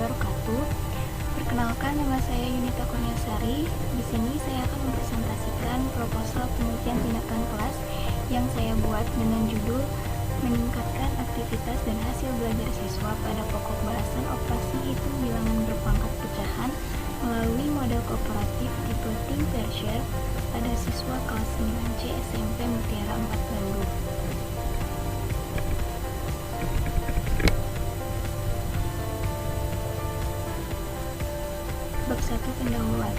wabarakatuh. Perkenalkan, nama saya Yunita Kurniasari. Di sini saya akan mempresentasikan proposal penelitian tindakan kelas yang saya buat dengan judul meningkatkan aktivitas dan hasil belajar siswa pada pokok bahasan operasi hitung bilangan berpangkat pecahan melalui model kooperatif tipe Team Pair Share pada siswa kelas 9C SMP Mutiara 4 Bandung. Bab 1 pendahuluan.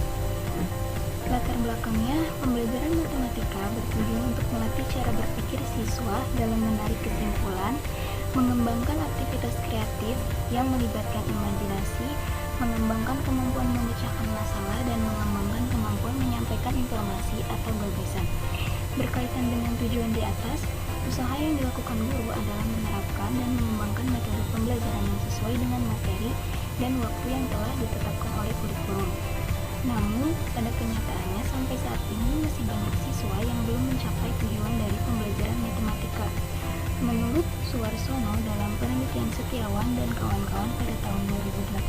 Latar belakangnya, pembelajaran matematika bertujuan untuk melatih cara berpikir siswa dalam menarik kesimpulan, mengembangkan aktivitas kreatif yang melibatkan imajinasi, mengembangkan kemampuan memecahkan masalah, dan mengembangkan kemampuan menyampaikan informasi atau gagasan. Berkaitan dengan tujuan di atas, usaha yang dilakukan guru adalah menerapkan dan mengembangkan metode pembelajaran yang sesuai dengan materi dan waktu yang telah ditetapkan oleh kurikulum. Namun, pada kenyataannya sampai saat ini masih banyak siswa yang belum mencapai tujuan dari pembelajaran matematika. Menurut Suwarsono dalam penelitian Setiawan dan kawan-kawan pada tahun 2018,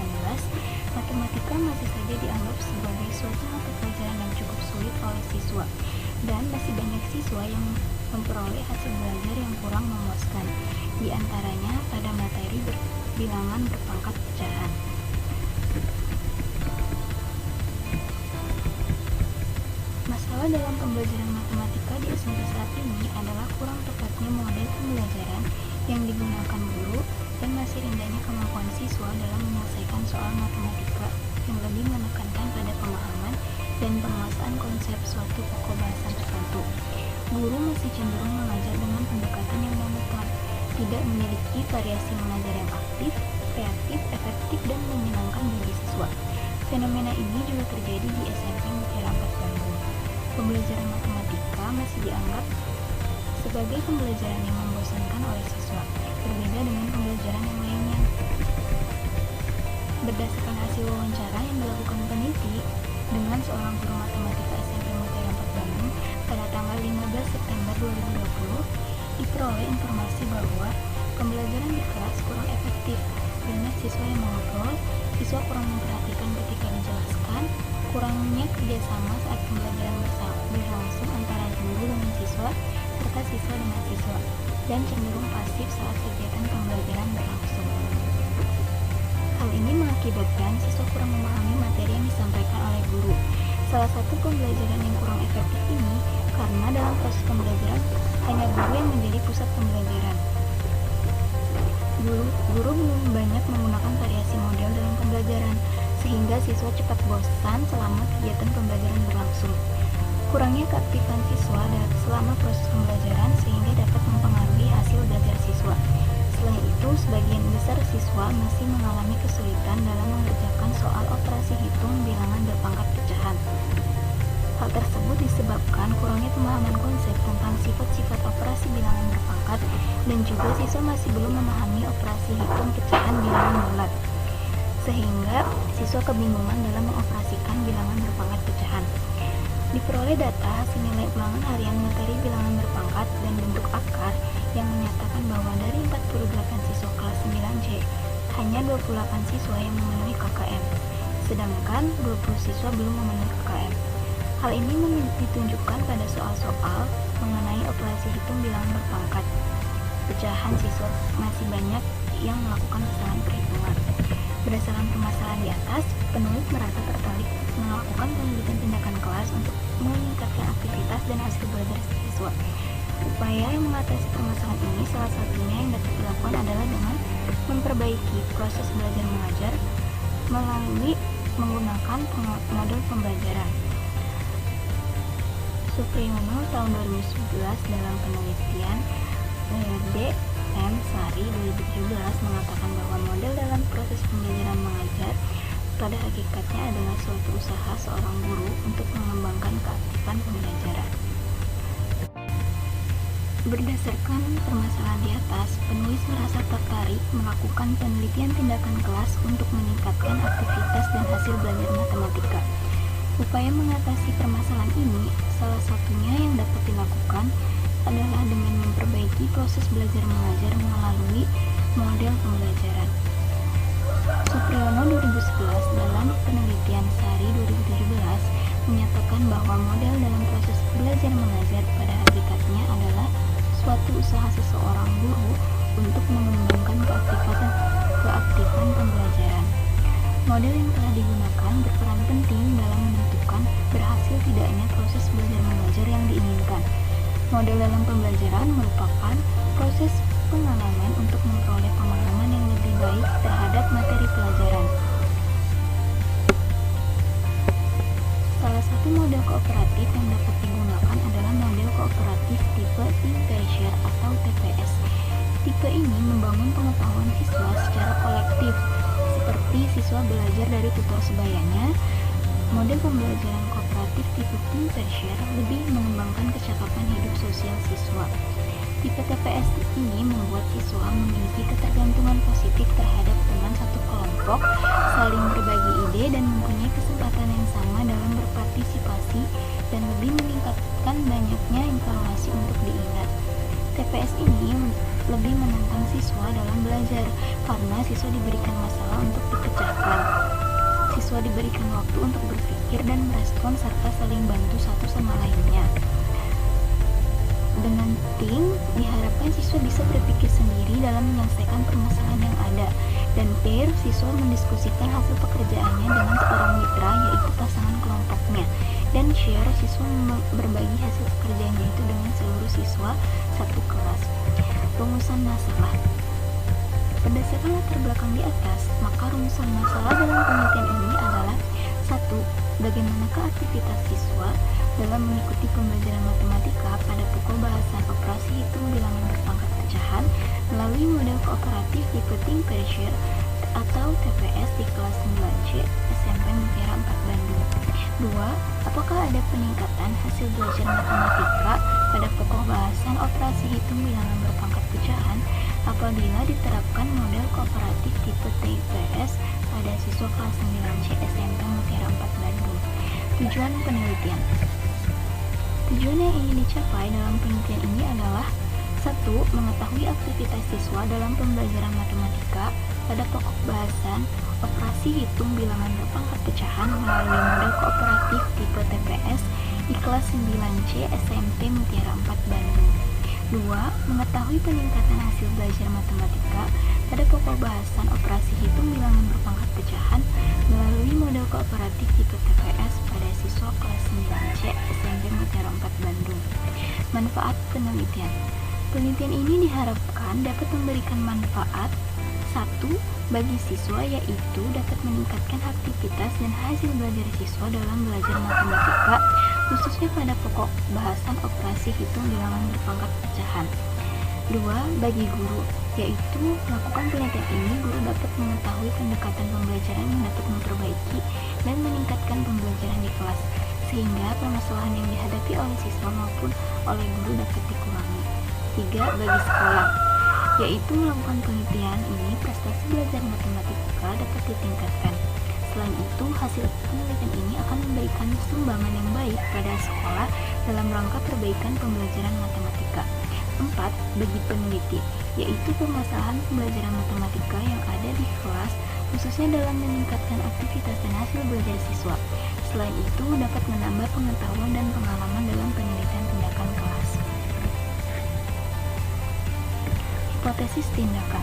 matematika masih saja dianggap sebagai suatu mata pelajaran yang cukup sulit oleh siswa, dan masih banyak siswa yang memperoleh hasil belajar yang kurang memuaskan, di antaranya pada materi bilangan berpangkat pecahan. Masalah dalam pembelajaran matematika di SMP saat ini adalah kurang tepatnya model pembelajaran yang digunakan guru dan masih rendahnya kemampuan siswa dalam menyelesaikan soal matematika yang lebih menekankan pada pemahaman dan penguasaan konsep suatu pokok bahasan tertentu. Guru masih cenderung mengajar dengan pendekatan yang monoton, tidak memiliki variasi mengajar yang aktif, kreatif, efektif, dan menyenangkan bagi siswa. Fenomena ini juga terjadi di SMP Mutiara 4 Bandung. Pembelajaran matematika masih dianggap sebagai pembelajaran yang membosankan oleh siswa, berbeda dengan pembelajaran yang lainnya. Berdasarkan hasil wawancara yang dilakukan peneliti dengan seorang guru matematika SMP Mutiara 4 Bandung pada tanggal 15 September 2020, diperoleh informasi bahwa pembelajaran di kelas kurang efektif, banyak siswa yang mengobrol, siswa kurang memperhatikan ketika dijelaskan, kurangnya kerjasama saat pembelajaran berlangsung antara guru dengan siswa serta siswa dengan siswa, dan cenderung pasif saat kegiatan pembelajaran berlangsung. Hal ini mengakibatkan siswa kurang memahami materi yang disampaikan oleh guru. Salah satu pembelajaran yang kurang efektif ini karena dalam proses pembelajaran hanya guru yang menjadi pusat pembelajaran. Guru belum banyak menggunakan variasi model dalam pembelajaran, sehingga siswa cepat bosan selama kegiatan pembelajaran berlangsung. Kurangnya keaktifan siswa selama proses pembelajaran sehingga dapat mempengaruhi hasil belajar siswa. Selain itu, sebagian besar siswa masih mengalami kesulitan dalam mengerjakan soal operasi hitung bilangan berpangkat pecahan. Hal tersebut disebabkan kurangnya pemahaman konsep tentang sifat-sifat operasi bilangan berpangkat, dan juga siswa masih belum memahami operasi hitung pecahan bilangan bulat, sehingga siswa kebingungan dalam mengoperasikan bilangan berpangkat pecahan. Diperoleh data hasil nilai ulangan harian materi bilangan berpangkat dan bentuk akar yang menyatakan bahwa dari 48 siswa kelas 9C, hanya 28 siswa yang memenuhi KKM, sedangkan 20 siswa belum memenuhi KKM. Hal ini ditunjukkan pada soal-soal mengenai operasi hitung bilangan berpangkat pecahan. Siswa masih banyak yang melakukan kesalahan perhitungan. Berdasarkan permasalahan di atas, penulis merasa tertarik melakukan penelitian tindakan kelas untuk meningkatkan aktivitas dan hasil belajar siswa. Upaya yang mengatasi permasalahan ini salah satunya yang dapat dilakukan adalah dengan memperbaiki proses belajar mengajar melalui menggunakan model pembelajaran. Supriyono tahun 2011 dalam penelitian D. M. Sari 2017 mengatakan bahwa model dalam proses pembelajaran mengajar pada hakikatnya adalah suatu usaha seorang guru untuk mengembangkan keaktifan pembelajaran. Berdasarkan permasalahan di atas, penulis merasa tertarik melakukan penelitian tindakan kelas untuk meningkatkan aktivitas dan hasil belajar matematika. Upaya mengatasi permasalahan ini, salah satunya yang dapat dilakukan adalah dengan memperbaiki proses belajar mengajar melalui model pembelajaran. Supriyono 2011 dalam penelitian Sari 2017 menyatakan bahwa model dalam proses belajar mengajar pada hakikatnya adalah suatu usaha seseorang guru untuk mengembangkan keaktifan pembelajaran. Model yang telah digunakan berperan penting dalam menentukan berhasil tidaknya proses belajar mengajar yang diinginkan. Model dalam pembelajaran merupakan proses pengalaman untuk memperoleh pemahaman yang lebih baik terhadap materi pelajaran. Salah satu model kooperatif yang dapat digunakan adalah model kooperatif tipe Team Pressure atau TPS. Tipe ini membangun pengetahuan siswa secara kolektif, seperti siswa belajar dari tutor sebayanya. Model pembelajaran kooperatif tipe Team Pressure lebih mengembangkan kecakapan hidup sosial siswa. Tipe TPS ini membuat siswa memiliki ketergantungan positif terhadap teman satu kelompok, saling berbagi ide, dan mempunyai kesempatan yang sama dalam berpartisipasi dan lebih meningkatkan banyaknya informasi untuk diingat. TPS ini lebih menantang siswa dalam belajar karena siswa diberikan masalah untuk dipecahkan. Siswa diberikan waktu untuk berpikir dan merespon serta saling bantu satu sama lainnya. Dengan tim, diharapkan siswa bisa berpikir sendiri dalam menyelesaikan permasalahan yang ada, dan pair, siswa mendiskusikan hasil pekerjaannya dengan seorang mitra, yaitu pasangan kelompoknya, dan share, siswa berbagi hasil pekerjaannya itu dengan seluruh siswa satu kelas. Rumusan masalah. Berdasarkan latar belakang di atas, maka rumusan masalah dalam penelitian ini adalah 1. Bagaimanakah aktivitas siswa dalam mengikuti pembelajaran matematika pada pokok bahasan operasi hitung bilangan berpangkat pecahan melalui model kooperatif tipe Team Pressure atau TPS di kelas 9C SMP Mutiara 4 Bandung. 2. Apakah ada peningkatan hasil belajar matematika pada pokok bahasan operasi hitung bilangan berpangkat pecahan apabila diterapkan model kooperatif tipe TPS pada siswa kelas 9C SMP Mutiara 4 Bandung. Tujuan penelitian. Tujuan yang ingin dicapai dalam penelitian ini adalah 1. Mengetahui aktivitas siswa dalam pembelajaran matematika pada pokok bahasan operasi hitung bilangan berpangkat pecahan melalui model kooperatif tipe TPS di kelas 9C SMP Mutiara 4 Bandung. 2. Mengetahui peningkatan hasil belajar matematika pada pokok bahasan operasi hitung bilangan berpangkat pecahan melalui model kooperatif tipe TPS pada siswa kelas 9C SMP Mutiara 4 Bandung. Manfaat penelitian. Penelitian ini diharapkan dapat memberikan manfaat 1. Bagi siswa, yaitu dapat meningkatkan aktivitas dan hasil belajar siswa dalam belajar matematika, khususnya pada pokok bahasan operasi hitung bilangan berpangkat pecahan. 2. Bagi guru, yaitu melakukan penelitian ini guru dapat mengetahui pendekatan pembelajaran yang dapat memperbaiki dan meningkatkan pembelajaran di kelas, sehingga permasalahan yang dihadapi oleh siswa maupun oleh guru dapat dikurangi. 3. Bagi sekolah, yaitu melakukan penelitian ini prestasi belajar matematika dapat ditingkatkan. Selain itu, hasil penelitian ini akan memberikan sumbangan yang baik pada sekolah dalam rangka perbaikan pembelajaran matematika. 4. Bagi peneliti, yaitu permasalahan pembelajaran matematika yang ada di kelas, khususnya dalam meningkatkan aktivitas dan hasil belajar siswa. Selain itu, dapat menambah pengetahuan dan pengalaman dalam penelitian tindakan kelas. Hipotesis tindakan.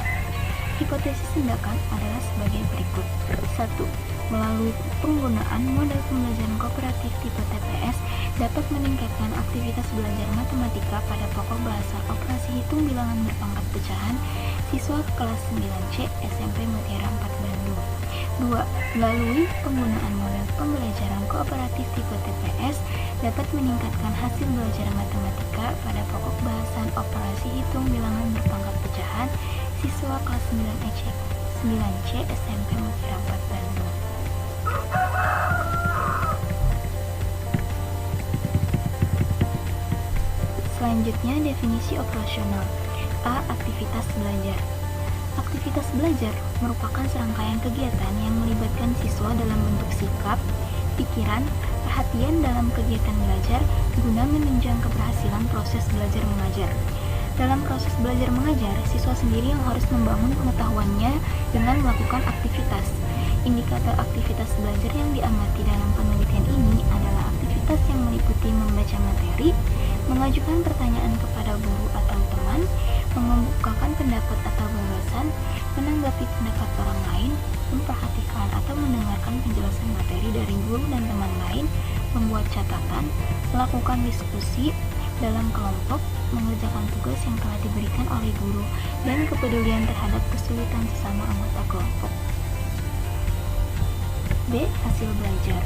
Hipotesis tindakan adalah sebagai berikut. 1. Melalui penggunaan model pembelajaran kooperatif tipe TPS dapat meningkatkan aktivitas belajar matematika pada pokok bahasa operasi hitung bilangan berpangkat pecahan siswa kelas 9C SMP Mutiara 4 Bandung. 2. Melalui penggunaan model pembelajaran kooperatif tipe TPS dapat meningkatkan hasil belajar matematika pada pokok bahasan operasi hitung bilangan berpangkat pecahan siswa kelas 9C SMP Mutiara 4 Bandung. Selanjutnya, definisi operasional. A. Aktivitas belajar. Aktivitas belajar merupakan serangkaian kegiatan yang melibatkan siswa dalam bentuk sikap, pikiran, perhatian dalam kegiatan belajar guna menunjang keberhasilan proses belajar mengajar. Dalam proses belajar mengajar, siswa sendiri yang harus membangun pengetahuannya dengan melakukan aktivitas. Indikator aktivitas belajar yang diamati dalam penelitian ini adalah aktivitas yang meliputi membaca materi, mengajukan pertanyaan kepada guru atau teman, mengemukakan pendapat atau gagasan, menanggapi pendapat orang lain, memperhatikan atau mendengarkan penjelasan materi dari guru dan teman lain, membuat catatan, melakukan diskusi dalam kelompok, mengerjakan tugas yang telah diberikan oleh guru, dan kepedulian terhadap kesulitan sesama anggota kelompok. B. Hasil belajar.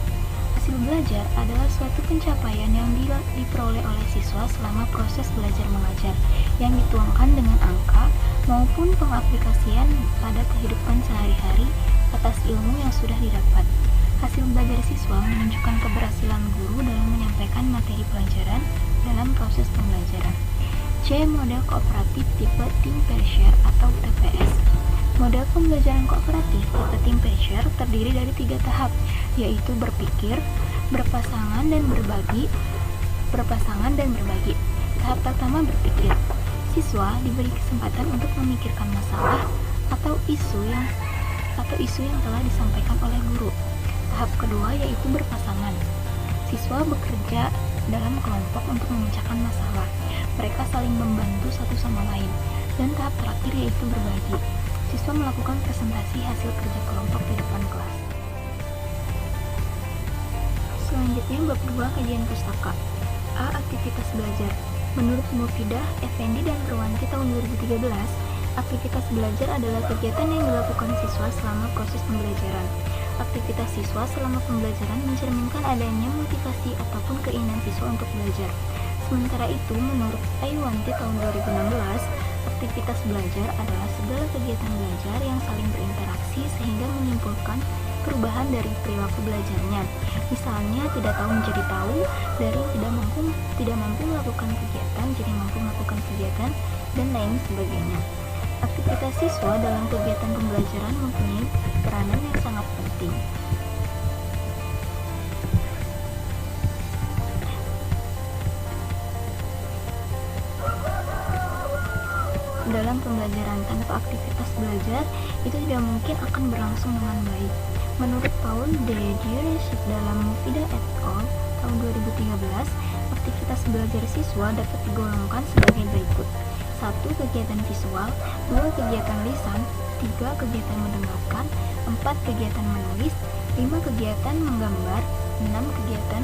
Hasil belajar adalah suatu pencapaian yang diperoleh oleh siswa selama proses belajar mengajar, yang dituangkan dengan angka maupun pengaplikasian pada kehidupan sehari-hari atas ilmu yang sudah didapat. Hasil belajar siswa menunjukkan keberhasilan guru dalam menyampaikan materi pelajaran dalam proses pembelajaran. C. Model kooperatif tipe Tim Per-Share atau TPS. Model pembelajaran kooperatif tipe Tim Per-Share terdiri dari 3 tahap, yaitu berpikir, berpasangan, dan berbagi. Tahap pertama berpikir. Siswa diberi kesempatan untuk memikirkan masalah atau isu yang telah disampaikan oleh guru. Tahap kedua yaitu berpasangan. Siswa bekerja dalam kelompok untuk memecahkan masalah. Mereka saling membantu satu sama lain. Dan tahap terakhir yaitu berbagi. Siswa melakukan presentasi hasil kerja kelompok di depan kelas. Selanjutnya bab 2 kajian pustaka. A. Aktivitas belajar. Menurut Mufidah, Effendi, dan Purwanti tahun 2013, aktivitas belajar adalah kegiatan yang dilakukan siswa selama proses pembelajaran. Aktivitas siswa selama pembelajaran mencerminkan adanya motivasi ataupun keinginan siswa untuk belajar. Sementara itu, menurut Ayuwanti tahun 2016, aktivitas belajar adalah segala kegiatan belajar yang saling berinteraksi sehingga menyimpulkan perubahan dari perilaku belajarnya. Misalnya, tidak tahu menjadi tahu, dari tidak mampu melakukan kegiatan jadi mampu melakukan kegiatan, dan lain sebagainya. Aktivitas siswa dalam kegiatan pembelajaran mempunyai peranan yang sangat penting. Dalam pembelajaran tanpa aktivitas belajar itu tidak mungkin akan berlangsung dengan baik. Menurut Paul D. Dionysik dalam Mufidah et al. Tahun 2013, aktivitas belajar siswa dapat digolongkan sebagai berikut: 1. Kegiatan visual, 2. Kegiatan lisan, 3. Kegiatan mendengarkan, 4. Kegiatan menulis, 5. Kegiatan menggambar, 6. Kegiatan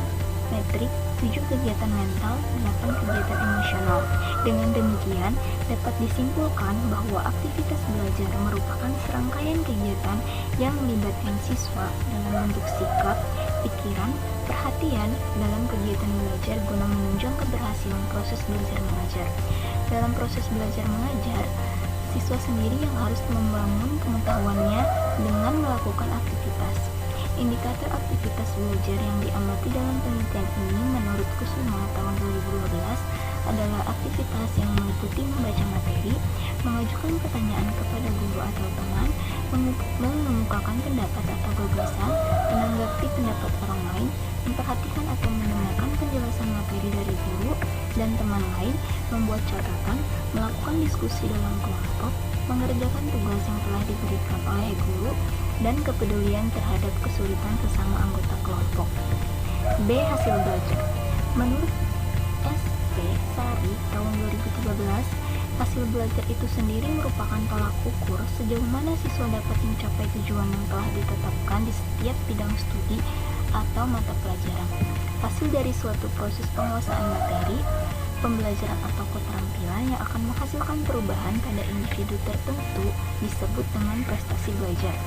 metrik, 7 kegiatan mental, 8 kegiatan emosional. Dengan demikian, dapat disimpulkan bahwa aktivitas belajar merupakan serangkaian kegiatan yang melibatkan siswa dalam bentuk sikap, pikiran, perhatian dalam kegiatan belajar guna menunjang keberhasilan proses belajar mengajar. Dalam proses belajar mengajar, siswa sendiri yang harus membangun pengetahuannya dengan melakukan aktivitas. Indikator aktivitas belajar yang diamati dalam penelitian ini menurut Kusuma tahun 2012 adalah aktivitas yang meliputi membaca materi, mengajukan pertanyaan kepada guru atau teman, mengemukakan pendapat atau gagasan, menanggapi pendapat orang lain, memperhatikan atau mendengarkan penjelasan materi dari guru dan teman lain, membuat catatan, melakukan diskusi dalam kelompok, mengerjakan tugas yang telah diberikan oleh guru, dan kepedulian terhadap kesulitan sesama anggota kelompok. B. Hasil belajar. Menurut S.P. Sari tahun 2013, hasil belajar itu sendiri merupakan tolak ukur sejauh mana siswa dapat mencapai tujuan yang telah ditetapkan di setiap bidang studi atau mata pelajaran. Hasil dari suatu proses penguasaan materi, pembelajaran atau keterampilan yang akan menghasilkan perubahan pada individu tertentu disebut dengan prestasi belajar.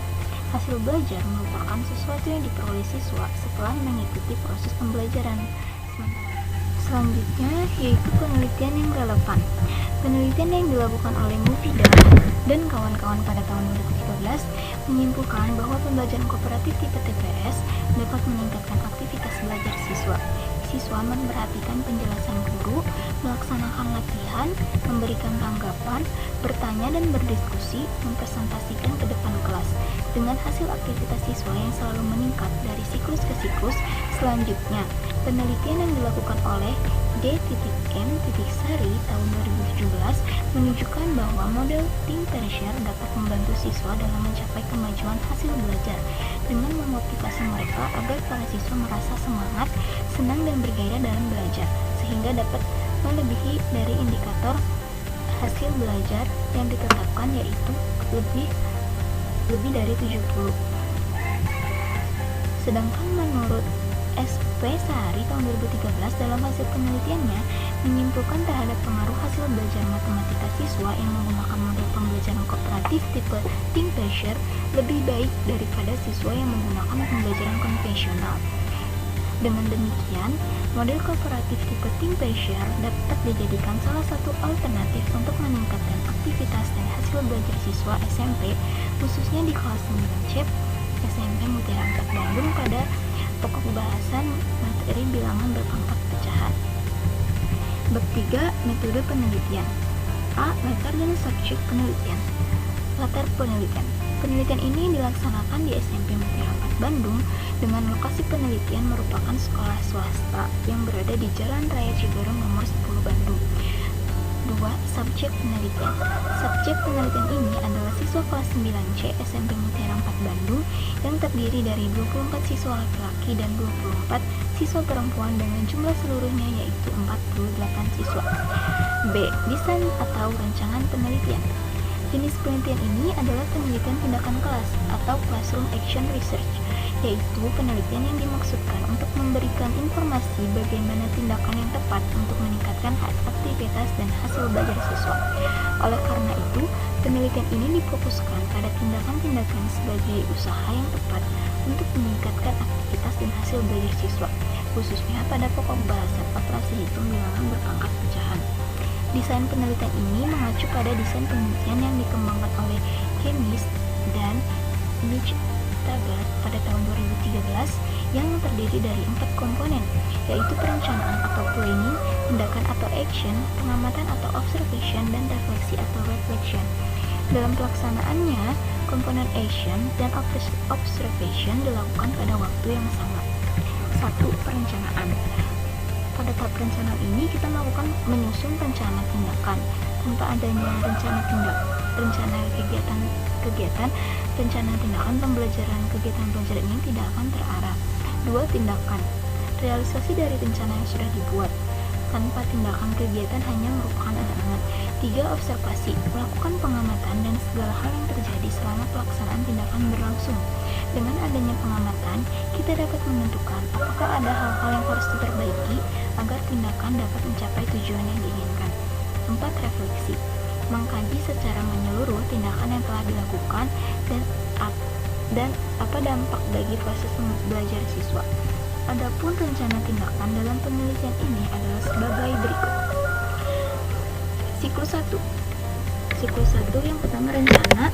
Hasil belajar merupakan sesuatu yang diperoleh siswa setelah mengikuti proses pembelajaran. Selanjutnya yaitu penelitian yang relevan. Penelitian yang dilakukan oleh Mufidah dan kawan-kawan pada tahun 2013 menyimpulkan bahwa pembelajaran kooperatif tipe TPS dapat meningkatkan aktivitas belajar siswa. Siswa memperhatikan penjelasan guru, melaksanakan latihan, memberikan tanggapan, bertanya dan berdiskusi, mempresentasikan ke depan kelas. Dengan hasil aktivitas siswa yang selalu meningkat dari siklus ke siklus, selanjutnya Penelitian yang dilakukan oleh D.M. Sari tahun 2017 menunjukkan bahwa model tim pressure dapat membantu siswa dalam mencapai kemajuan hasil belajar dengan memotivasi mereka agar para siswa merasa semangat, senang dan bergairah dalam belajar, sehingga dapat melebihi dari indikator hasil belajar yang ditetapkan, yaitu lebih dari 70. Sedangkan menurut SP Sari tahun 2013 dalam hasil penelitiannya menyimpulkan terhadap pengaruh hasil belajar matematika siswa yang menggunakan model pembelajaran kooperatif tipe team pressure lebih baik daripada siswa yang menggunakan pembelajaran konvensional. Dengan demikian, model kooperatif tipe team pressure dapat dijadikan salah satu alternatif untuk meningkatkan aktivitas dan hasil belajar siswa SMP, khususnya di kelas 9C SMP Mutiara 4 Bandung pada pokok bahasan materi bilangan berpangkat pecahan. Bab 3. Metode penelitian. A. Latar dan subjek penelitian. Latar penelitian. Penelitian ini dilaksanakan di SMP Mutiara 4 Bandung dengan lokasi penelitian merupakan sekolah swasta yang berada di Jalan Raya Ciberem nomor 10 Bandung. 2. Subjek penelitian. Subjek penelitian ini adalah siswa kelas 9C SMP Mutiara 4 Bandung yang terdiri dari 24 siswa laki-laki dan 24 siswa perempuan dengan jumlah seluruhnya yaitu 48 siswa. B. Desain atau rancangan penelitian. Jenis penelitian ini adalah penelitian tindakan kelas atau classroom action research, yaitu penelitian yang dimaksudkan untuk memberikan informasi bagaimana tindakan yang tepat untuk meningkatkan aktivitas dan hasil belajar siswa. Oleh karena itu, penelitian ini difokuskan pada tindakan-tindakan sebagai usaha yang tepat untuk meningkatkan aktivitas dan hasil belajar siswa, khususnya pada pokok bahasan operasi hitung bilangan berpangkat pecahan. Desain penelitian ini mengacu pada desain penelitian yang dikembangkan oleh Kemis dan Mitch Taggart pada tahun 2013 yang terdiri dari 4 komponen, yaitu perencanaan atau planning, tindakan atau action, pengamatan atau observation, dan refleksi atau reflection. Dalam pelaksanaannya, komponen action dan observation dilakukan pada waktu yang sama. 1. Perencanaan. Pada tahap perencanaan ini kita melakukan menyusun rencana tindakan. Tanpa adanya rencana kegiatan, rencana tindakan kegiatan pembelajaran ini tidak akan terarah. 2. Tindakan. Realisasi dari rencana yang sudah dibuat. Tanpa tindakan, kegiatan hanya merupakan angan-angan. 3. Observasi. Melakukan pengamatan dan segala hal yang terjadi selama pelaksanaan tindakan berlangsung. Dengan adanya pengamatan, kita dapat menentukan apakah ada hal-hal yang harus diperbaiki agar tindakan dapat mencapai tujuan yang diinginkan. 4. Refleksi. Mengkaji secara menyeluruh tindakan yang telah dilakukan dan apa dampak bagi proses belajar siswa. Adapun rencana tindakan dalam penelitian ini adalah sebagai berikut. Siklus 1. Siklus 1 yang pertama rencana,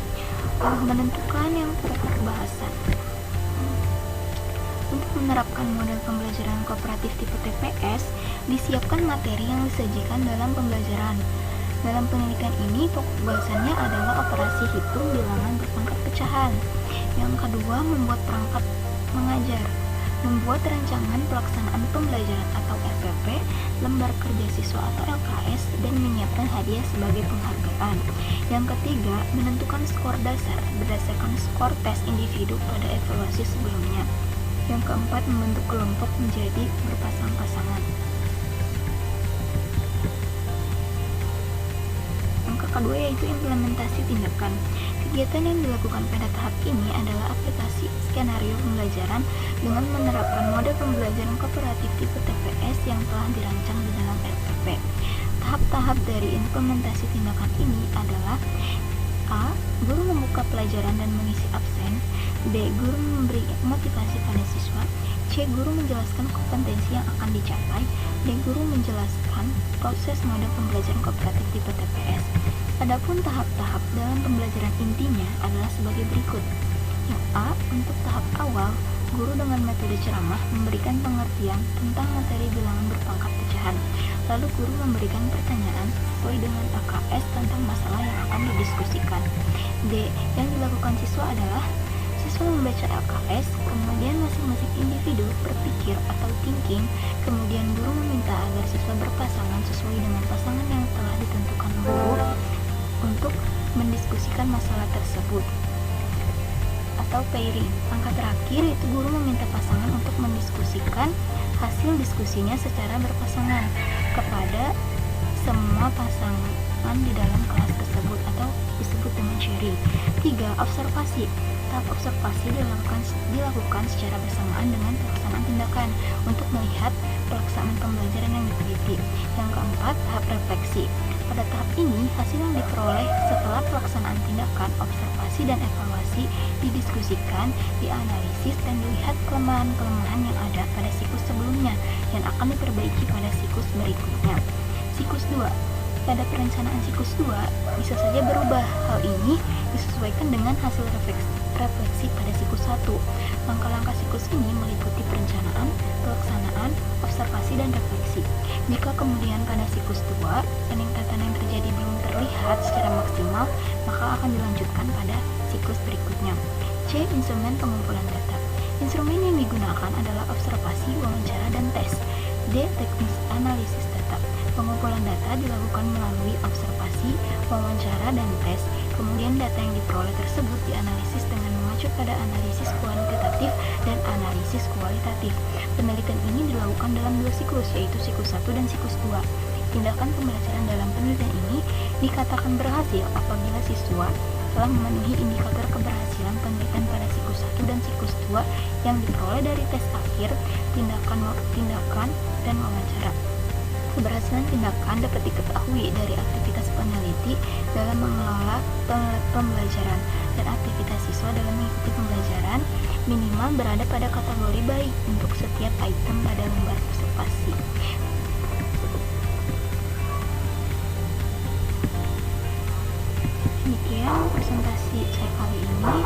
menentukan yang pokok bahasan. Untuk menerapkan model pembelajaran kooperatif tipe TPS, disiapkan materi yang disajikan dalam pembelajaran. Dalam penelitian ini, pokok bahasannya adalah operasi hitung bilangan berpangkat pecahan. Yang kedua, membuat perangkat mengajar, membuat rancangan pelaksanaan pembelajaran atau RPP, lembar kerja siswa atau LKS, dan menyiapkan hadiah sebagai penghargaan. Yang ketiga, menentukan skor dasar berdasarkan skor tes individu pada evaluasi sebelumnya. Yang keempat, membentuk kelompok menjadi berpasang-pasangan. Yang kedua yaitu implementasi tindakan. Kegiatan yang dilakukan pada tahap ini adalah aplikasi skenario pembelajaran dengan menerapkan model pembelajaran kooperatif tipe TPS yang telah dirancang di dalam RPP. Tahap-tahap dari implementasi tindakan ini adalah A. Guru membuka pelajaran dan mengisi absen. B. Guru memberi motivasi pada siswa. C. Guru menjelaskan kompetensi yang akan dicapai. D. Guru menjelaskan proses model pembelajaran kooperatif tipe TPS. Adapun tahap-tahap dalam pembelajaran intinya adalah sebagai berikut. Yang A. Untuk tahap awal, guru dengan metode ceramah memberikan pengertian tentang materi bilangan berpangkat pecahan. Lalu guru memberikan pertanyaan sesuai dengan AKS tentang masalah yang akan didiskusikan. D. Yang dilakukan siswa adalah Siswa membaca LKS, kemudian masing-masing individu berpikir atau thinking, kemudian guru meminta agar siswa berpasangan sesuai dengan pasangan yang telah ditentukan guru untuk mendiskusikan masalah tersebut atau pairing. Langkah terakhir yaitu guru meminta pasangan untuk mendiskusikan hasil diskusinya secara berpasangan kepada semua pasangan di dalam kelas tersebut atau disebut dengan sharing. 3. Observasi. Tahap observasi dilakukan secara bersamaan dengan pelaksanaan tindakan untuk melihat pelaksanaan pembelajaran yang diteliti. Yang keempat, tahap refleksi. Pada tahap ini, hasil yang diperoleh setelah pelaksanaan tindakan, observasi dan evaluasi didiskusikan, dianalisis, dan dilihat kelemahan-kelemahan yang ada pada siklus sebelumnya yang akan diperbaiki pada siklus berikutnya. Siklus 2. Pada perencanaan siklus 2 bisa saja berubah. Hal ini disesuaikan dengan hasil refleksi pada siklus 1. Langkah-langkah siklus ini meliputi perencanaan, pelaksanaan, observasi, dan refleksi. Jika kemudian pada siklus 2 peningkatan yang terjadi belum terlihat secara maksimal, maka akan dilanjutkan pada siklus berikutnya. C. Instrumen pengumpulan data. Instrumen yang digunakan adalah observasi, wawancara, dan tes. D. Teknis analisis data. Pengumpulan data dilakukan melalui observasi, wawancara, dan tes. Kemudian data yang diperoleh tersebut dianalisis dengan mengacu pada analisis kuantitatif dan analisis kualitatif. Penelitian ini dilakukan dalam 2 siklus, yaitu siklus 1 dan siklus 2. Tindakan pembelajaran dalam penelitian ini dikatakan berhasil apabila siswa telah memenuhi indikator keberhasilan penelitian pada siklus 1 dan siklus 2 yang diperoleh dari tes akhir, tindakan, dan wawancara. Keberhasilan tindakan dapat diketahui dari aktivitas peneliti dalam mengelola pembelajaran dan aktivitas siswa dalam mengikuti pembelajaran minimal berada pada kategori baik untuk setiap item pada lembar observasi. Demikian presentasi saya kali ini.